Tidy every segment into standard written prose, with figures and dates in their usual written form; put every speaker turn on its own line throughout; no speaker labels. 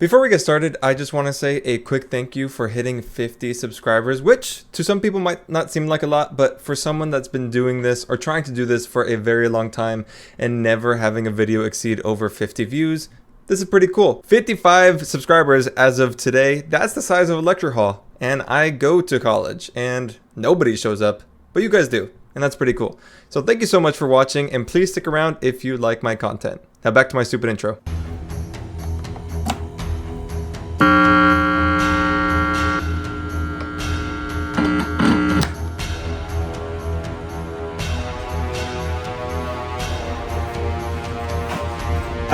Before we get started, I just want to say a quick thank you for hitting 50 subscribers, which to some people might not seem like a lot, but for someone that's been doing this or trying to do this for a very long time and never having a video exceed over 50 views, this is pretty cool. 55 subscribers as of today, that's the size of a lecture hall. And I go to college and nobody shows up, but you guys do. And that's pretty cool. So thank you so much for watching, and please stick around if you like my content. Now back to my stupid intro.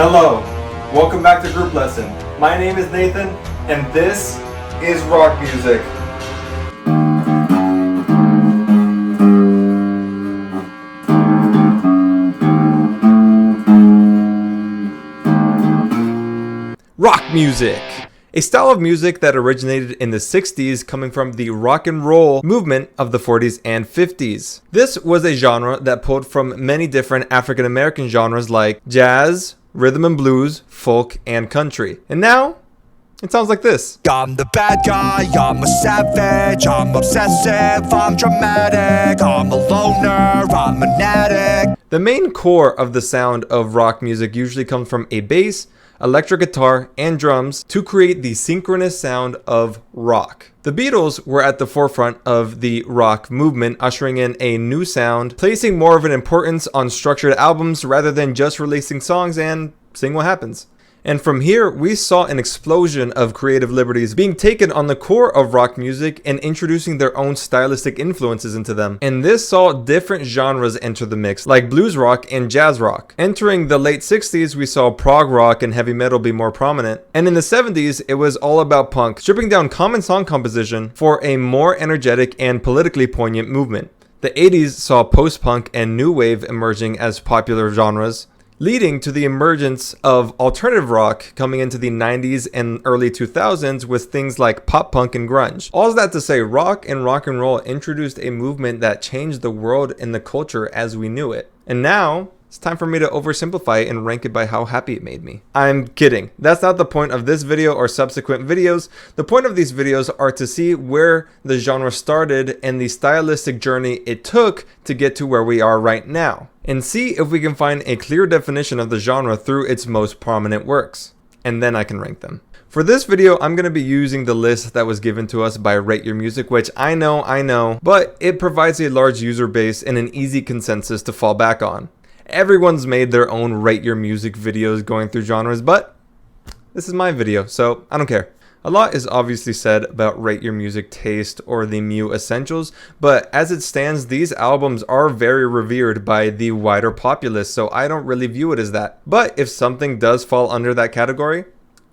Hello, welcome back to Group Lesson. My name is Nathan, and this is rock music. Rock music, a style of music that originated in the 60s, coming from the rock and roll movement of the 40s and 50s. This was a genre that pulled from many different African American genres like jazz, rhythm and blues, folk, and country. And now, it sounds like this.
I'm the bad guy, I'm a savage, I'm obsessive, I'm dramatic, I'm a loner, I'm an addict.
The main core of the sound of rock music usually comes from a bass, electric guitar, and drums to create the synchronous sound of rock. The Beatles were at the forefront of the rock movement, ushering in a new sound, placing more of an importance on structured albums rather than just releasing songs and seeing what happens. And from here, we saw an explosion of creative liberties being taken on the core of rock music and introducing their own stylistic influences into them. And this saw different genres enter the mix, like blues rock and jazz rock. Entering the late 60s, we saw prog rock and heavy metal be more prominent. And in the 70s, it was all about punk, stripping down common song composition for a more energetic and politically poignant movement. The 80s saw post-punk and new wave emerging as popular genres, leading to the emergence of alternative rock coming into the 90s and early 2000s with things like pop punk and grunge. All that to say, rock and roll introduced a movement that changed the world and the culture as we knew it. And now, it's time for me to oversimplify it and rank it by how happy it made me. I'm kidding. That's not the point of this video or subsequent videos. The point of these videos are to see where the genre started and the stylistic journey it took to get to where we are right now, and see if we can find a clear definition of the genre through its most prominent works. And then I can rank them. For this video, I'm going to be using the list that was given to us by Rate Your Music, which I know, but it provides a large user base and an easy consensus to fall back on. Everyone's made their own Rate Your Music videos going through genres, but this is my video, so I don't care. A lot is obviously said about Rate Your Music taste or the Mew Essentials, but as it stands, these albums are very revered by the wider populace, so I don't really view it as that. But if something does fall under that category,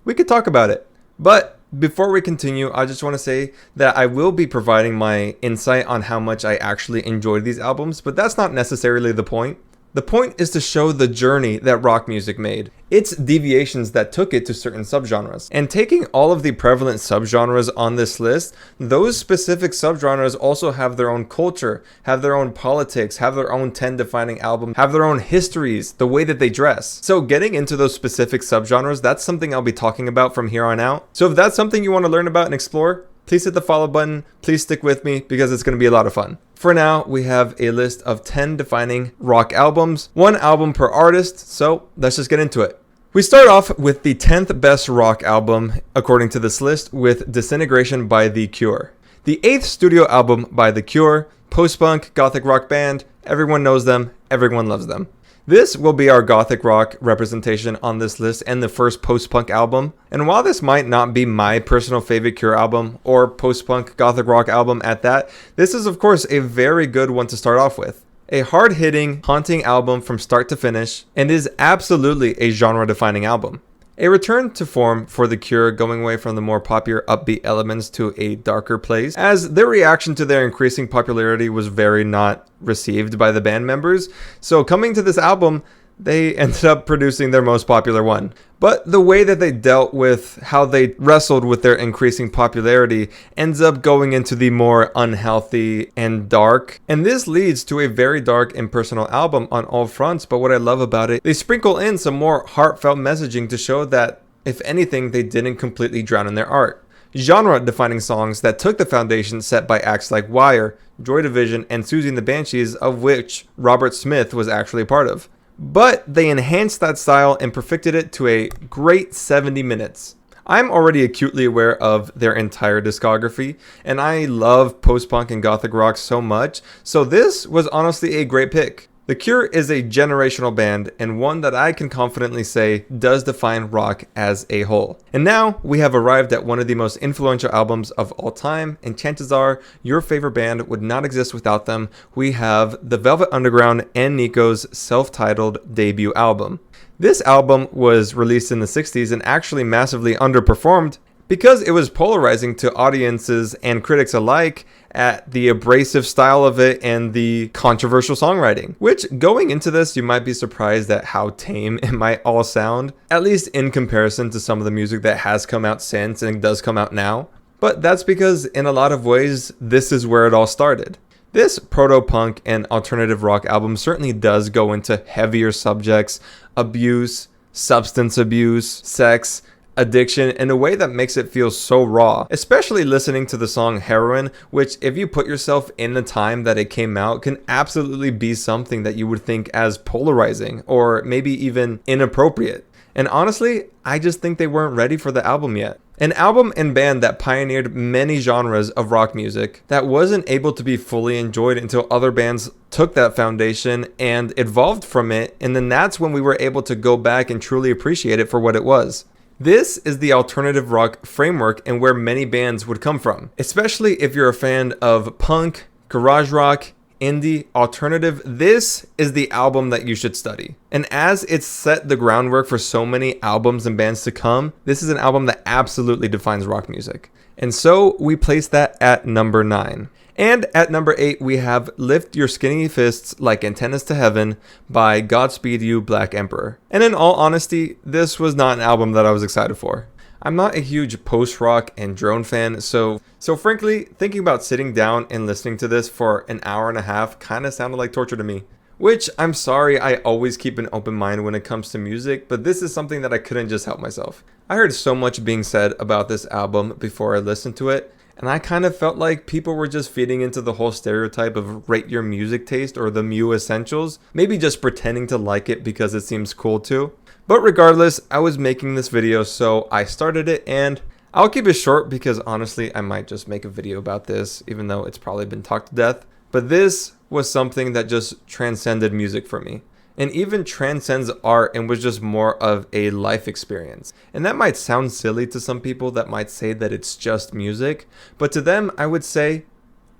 we could talk about it. But before we continue, I just want to say that I will be providing my insight on how much I actually enjoyed these albums, but that's not necessarily the point. The point is to show the journey that rock music made, its deviations that took it to certain subgenres. And taking all of the prevalent subgenres on this list, those specific subgenres also have their own culture, have their own politics, have their own 10 defining albums, have their own histories, the way that they dress. So getting into those specific subgenres, that's something I'll be talking about from here on out. So if that's something you want to learn about and explore, please hit the follow button. Please stick with me because it's going to be a lot of fun. For now, we have a list of 10 defining rock albums, one album per artist, so let's just get into it. We start off with the 10th best rock album, according to this list, with Disintegration by The Cure. The 8th studio album by The Cure, post-punk, gothic rock band, everyone knows them, everyone loves them. This will be our gothic rock representation on this list and the first post-punk album. And while this might not be my personal favorite Cure album or post-punk gothic rock album at that, this is of course a very good one to start off with. A hard-hitting, haunting album from start to finish, and is absolutely a genre-defining album. A return to form for The Cure, going away from the more popular upbeat elements to a darker place, as their reaction to their increasing popularity was very not received by the band members. So coming to this album, they ended up producing their most popular one. But the way that they dealt with how they wrestled with their increasing popularity ends up going into the more unhealthy and dark. And this leads to a very dark and personal album on all fronts. But what I love about it, they sprinkle in some more heartfelt messaging to show that If anything, they didn't completely drown in their art. Genre-defining songs that took the foundation set by acts like Wire, Joy Division, and Susie and the Banshees, of which Robert Smith was actually a part of. But they enhanced that style and perfected it to a great 70 minutes. I'm already acutely aware of their entire discography, and I love post-punk and gothic rock so much, so this was honestly a great pick. The Cure is a generational band, and one that I can confidently say does define rock as a whole. And now we have arrived at one of the most influential albums of all time, and chances are your favorite band would not exist without them. We have the Velvet Underground and Nico's self-titled debut album. This album was released in the 60s and actually massively underperformed because it was polarizing to audiences and critics alike at the abrasive style of it and the controversial songwriting. Which, going into this, you might be surprised at how tame it might all sound, at least in comparison to some of the music that has come out since and does come out now. But that's because in a lot of ways, this is where it all started. This proto-punk and alternative rock album certainly does go into heavier subjects, abuse, substance abuse, sex, addiction in a way that makes it feel so raw, especially listening to the song Heroin, which if you put yourself in the time that it came out can absolutely be something that you would think as polarizing or maybe even inappropriate. And honestly, I just think they weren't ready for the album yet. An album and band that pioneered many genres of rock music that wasn't able to be fully enjoyed until other bands took that foundation and evolved from it, and then that's when we were able to go back and truly appreciate it for what it was. This is the alternative rock framework and where many bands would come from, especially if you're a fan of punk, garage rock, indie, alternative. This is the album that you should study. And as it's set the groundwork for so many albums and bands to come, this is an album that absolutely defines rock music. And so we place that at number 9. And at number 8, we have Lift Your Skinny Fists Like Antennas to Heaven by Godspeed You, Black Emperor. And in all honesty, this was not an album that I was excited for. I'm not a huge post-rock and drone fan, so frankly, thinking about sitting down and listening to this for an hour and a half kind of sounded like torture to me. Which, I'm sorry, I always keep an open mind when it comes to music, but this is something that I couldn't just help myself. I heard so much being said about this album before I listened to it, and I kind of felt like people were just feeding into the whole stereotype of rate your music taste or the Mew Essentials, maybe just pretending to like it because it seems cool too. But regardless, I was making this video, so I started it, and I'll keep it short because honestly, I might just make a video about this, even though it's probably been talked to death. But this was something that just transcended music for me, and even transcends art and was just more of a life experience. And that might sound silly to some people that might say that it's just music, but to them, I would say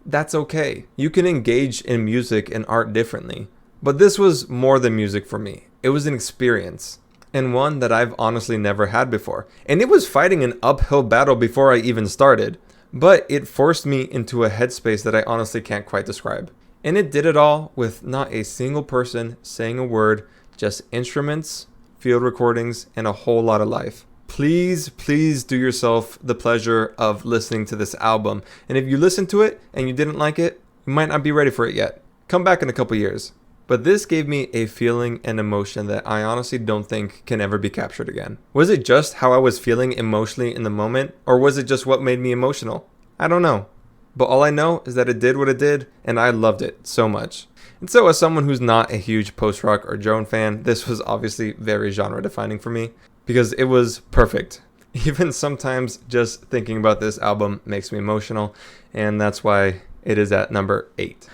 that's okay. You can engage in music and art differently. But this was more than music for me. It was an experience, and one that I've honestly never had before. And it was fighting an uphill battle before I even started, but it forced me into a headspace that I honestly can't quite describe. And it did it all with not a single person saying a word, just instruments, field recordings, and a whole lot of life. Please do yourself the pleasure of listening to this album. And if you listen to it and you didn't like it, you might not be ready for it yet. Come back in a couple years. But this gave me a feeling and emotion that I honestly don't think can ever be captured again. Was it just how I was feeling emotionally in the moment, or was it just what made me emotional? I don't know. But all I know is that it did what it did, and I loved it so much. And so as someone who's not a huge post-rock or drone fan, this was obviously very genre-defining for me, because it was perfect. Even sometimes just thinking about this album makes me emotional, and that's why it is at number 8.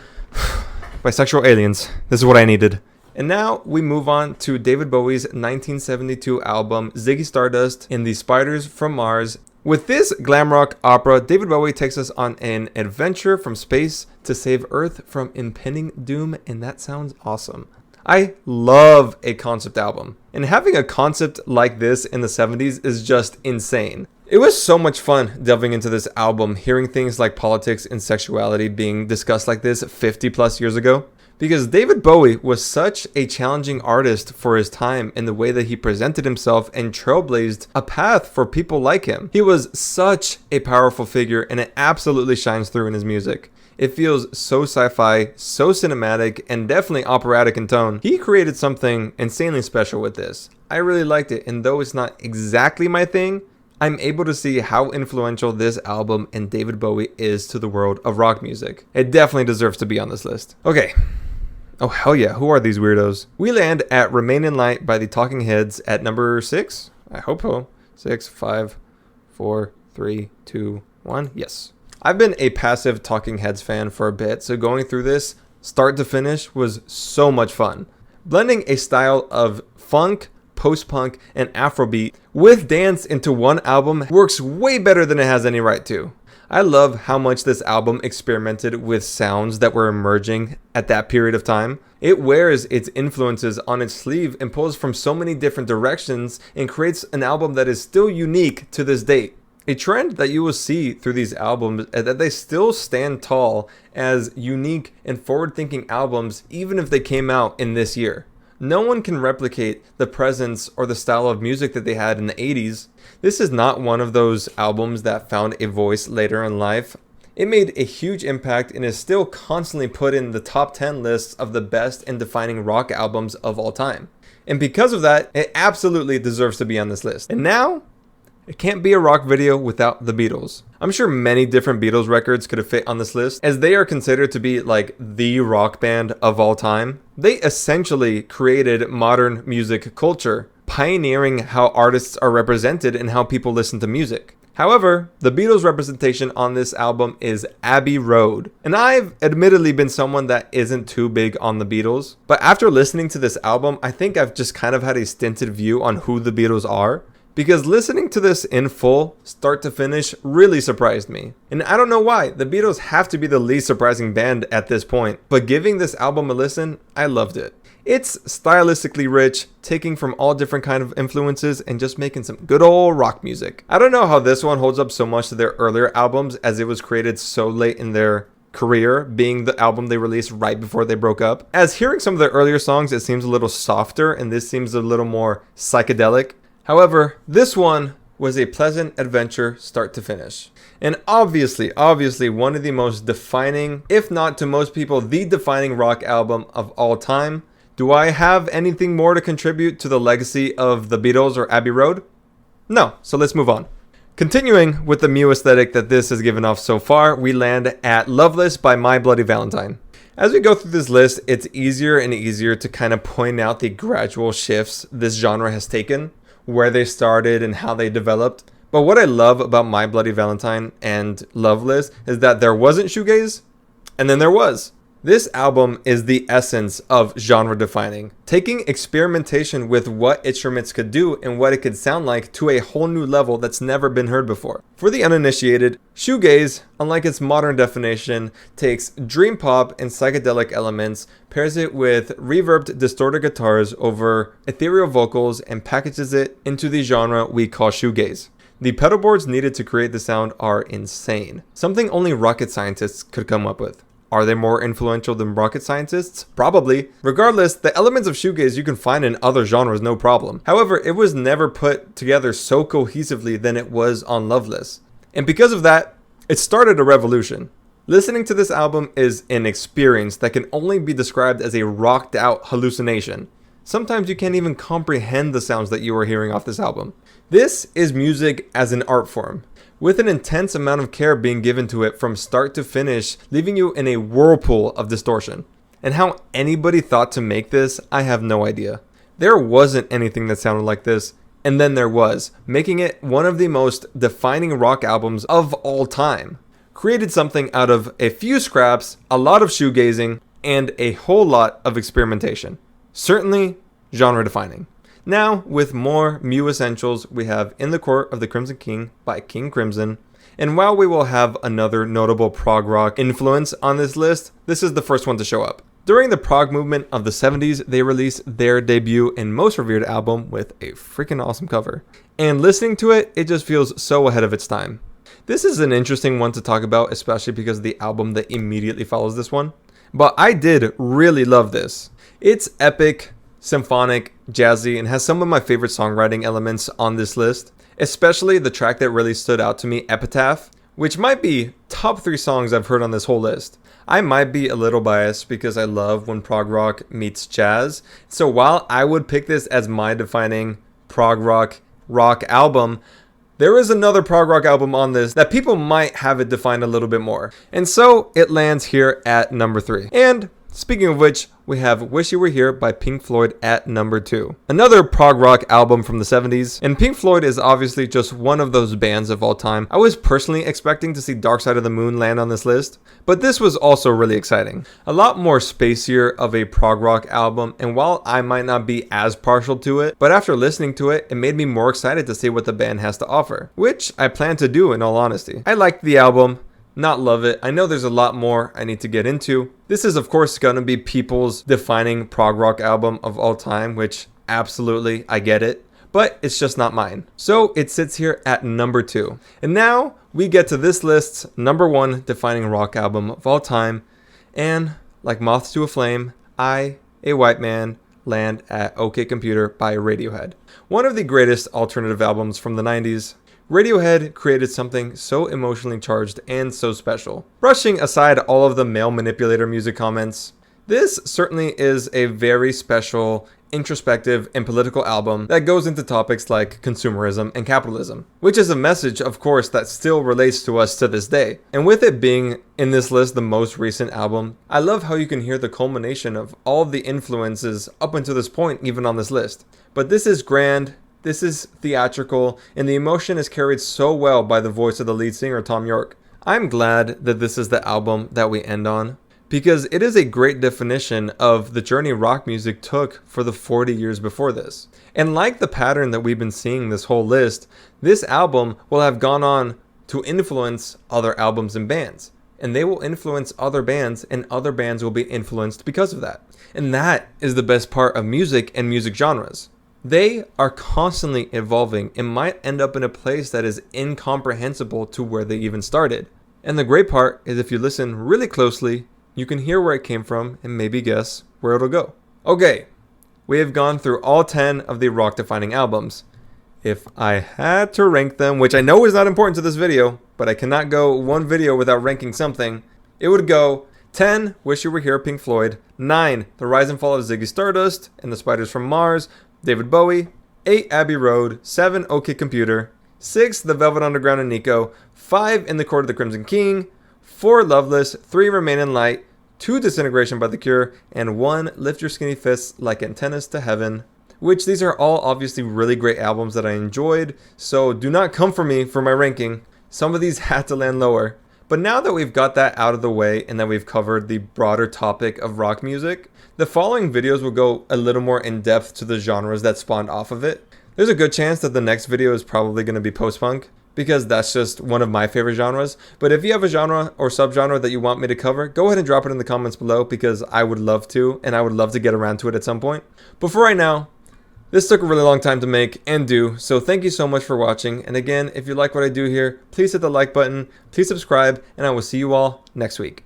Bisexual aliens. This is what I needed. And now we move on to David Bowie's 1972 album Ziggy Stardust in the Spiders from Mars. With this glam rock opera, David Bowie takes us on an adventure from space to save Earth from impending doom, and that sounds awesome. I love a concept album, and having a concept like this in the 70s is just insane. It was so much fun delving into this album, hearing things like politics and sexuality being discussed like this 50 plus years ago. Because David Bowie was such a challenging artist for his time in the way that he presented himself and trailblazed a path for people like him. He was such a powerful figure, and it absolutely shines through in his music. It feels so sci-fi, so cinematic, and definitely operatic in tone. He created something insanely special with this. I really liked it, and though it's not exactly my thing, I'm able to see how influential this album and David Bowie is to the world of rock music. It definitely deserves to be on this list. Okay. Oh, hell yeah. Who are these weirdos? We land at Remain in Light by the Talking Heads at number 6. I hope so. 6, 5, 4, 3, 2, 1. Yes. I've been a passive Talking Heads fan for a bit, so going through this start to finish was so much fun. Blending a style of funk, post-punk, and Afrobeat with dance into one album works way better than it has any right to. I love how much this album experimented with sounds that were emerging at that period of time. It wears its influences on its sleeve and pulls from so many different directions and creates an album that is still unique to this date. A trend that you will see through these albums is that they still stand tall as unique and forward-thinking albums even if they came out in this year. No one can replicate the presence or the style of music that they had in the 80s. This is not one of those albums that found a voice later in life. It made a huge impact and is still constantly put in the top 10 lists of the best and defining rock albums of all time. And because of that, it absolutely deserves to be on this list. And now, it can't be a rock video without the Beatles. I'm sure many different Beatles records could have fit on this list, as they are considered to be like the rock band of all time. They essentially created modern music culture, pioneering how artists are represented and how people listen to music. However, the Beatles' representation on this album is Abbey Road. And I've admittedly been someone that isn't too big on the Beatles, but after listening to this album, I think I've just kind of had a stinted view on who the Beatles are. Because listening to this in full, start to finish, really surprised me. And I don't know why, the Beatles have to be the least surprising band at this point. But giving this album a listen, I loved it. It's stylistically rich, taking from all different kind of influences and just making some good old rock music. I don't know how this one holds up so much to their earlier albums as it was created so late in their career, being the album they released right before they broke up. As hearing some of their earlier songs, it seems a little softer and this seems a little more psychedelic. However, this one was a pleasant adventure start to finish. And obviously one of the most defining, if not to most people, the defining rock album of all time. Do I have anything more to contribute to the legacy of the Beatles or Abbey Road? No, so let's move on. Continuing with the Mew aesthetic that this has given off so far, we land at Loveless by My Bloody Valentine. As we go through this list, it's easier and easier to kind of point out the gradual shifts this genre has taken, where they started and how they developed. But what I love about My Bloody Valentine and Loveless is that there wasn't shoegaze, and then there was. This album is the essence of genre defining, taking experimentation with what instruments could do and what it could sound like to a whole new level that's never been heard before. For the uninitiated, shoegaze, unlike its modern definition, takes dream pop and psychedelic elements, pairs it with reverbed distorted guitars over ethereal vocals, and packages it into the genre we call shoegaze. The pedal boards needed to create the sound are insane, something only rocket scientists could come up with. Are they more influential than rocket scientists? Probably. Regardless, the elements of shoegaze you can find in other genres no problem. However, it was never put together so cohesively than it was on Loveless. And because of that, it started a revolution. Listening to this album is an experience that can only be described as a rocked out hallucination. Sometimes you can't even comprehend the sounds that you are hearing off this album. This is music as an art form, with an intense amount of care being given to it from start to finish, leaving you in a whirlpool of distortion. And how anybody thought to make this, I have no idea. There wasn't anything that sounded like this, and then there was, making it one of the most defining rock albums of all time. Created something out of a few scraps, a lot of shoegazing, and a whole lot of experimentation. Certainly, genre defining. Now, with more Mew essentials, we have In the Court of the Crimson King by King Crimson. And while we will have another notable prog rock influence on this list, this is the first one to show up. During the prog movement of the 70s, they released their debut and most revered album with a freaking awesome cover. And listening to it, it just feels so ahead of its time. This is an interesting one to talk about, especially because of the album that immediately follows this one. But I did really love this. It's epic, symphonic, jazzy, and has some of my favorite songwriting elements on this list, especially the track that really stood out to me, Epitaph, which might be top 3 songs I've heard on this whole list. I might be a little biased because I love when prog rock meets jazz. So while I would pick this as my defining prog rock album, there is another prog rock album on this that people might have it defined a little bit more. And so it lands here at number 3. And speaking of which, we have Wish You Were Here by Pink Floyd at number 2. Another prog rock album from the 70s, and Pink Floyd is obviously just one of those bands of all time. I was personally expecting to see Dark Side of the Moon land on this list, but this was also really exciting. A lot more spacier of a prog rock album, and while I might not be as partial to it, but after listening to it, it made me more excited to see what the band has to offer, which I plan to do in all honesty. I liked the album. Not love it. I know there's a lot more I need to get into. This is of course going to be people's defining prog rock album of all time, which absolutely I get it, but it's just not mine. So it sits here at number 2. And now we get to this list's number 1 defining rock album of all time. And like moths to a flame, I, a white man, land at OK Computer by Radiohead. One of the greatest alternative albums from the 90s. Radiohead created something so emotionally charged and so special. Brushing aside all of the male manipulator music comments, this certainly is a very special, introspective, and political album that goes into topics like consumerism and capitalism, which is a message, of course, that still relates to us to this day. And with it being in this list the most recent album, I love how you can hear the culmination of all of the influences up until this point, even on this list. But this is grand. This is theatrical, and the emotion is carried so well by the voice of the lead singer, Tom York. I'm glad that this is the album that we end on, because it is a great definition of the journey rock music took for the 40 years before this. And like the pattern that we've been seeing this whole list, this album will have gone on to influence other albums and bands. And they will influence other bands, and other bands will be influenced because of that. And that is the best part of music and music genres. They are constantly evolving and might end up in a place that is incomprehensible to where they even started. And the great part is if you listen really closely, you can hear where it came from and maybe guess where it'll go. Okay, we have gone through all 10 of the rock-defining albums. If I had to rank them, which I know is not important to this video, but I cannot go one video without ranking something, it would go 10, Wish You Were Here, Pink Floyd, 9, The Rise and Fall of Ziggy Stardust and the Spiders from Mars, David Bowie, 8, Abbey Road, 7, OK Computer, 6, The Velvet Underground and Nico, 5, In the Court of the Crimson King, 4, Loveless, 3, Remain in Light, 2, Disintegration by The Cure, and 1, Lift Your Skinny Fists Like Antennas to Heaven, which these are all obviously really great albums that I enjoyed, so do not come for me for my ranking. Some of these had to land lower. But now that we've got that out of the way and that we've covered the broader topic of rock music, the following videos will go a little more in depth to the genres that spawned off of it. There's a good chance that the next video is probably going to be post-punk, because that's just one of my favorite genres. But if you have a genre or subgenre that you want me to cover, go ahead and drop it in the comments below, because I would love to, and I would love to get around to it at some point. But for right now, this took a really long time to make and do, so thank you so much for watching. And again, if you like what I do here, please hit the like button, please subscribe, and I will see you all next week.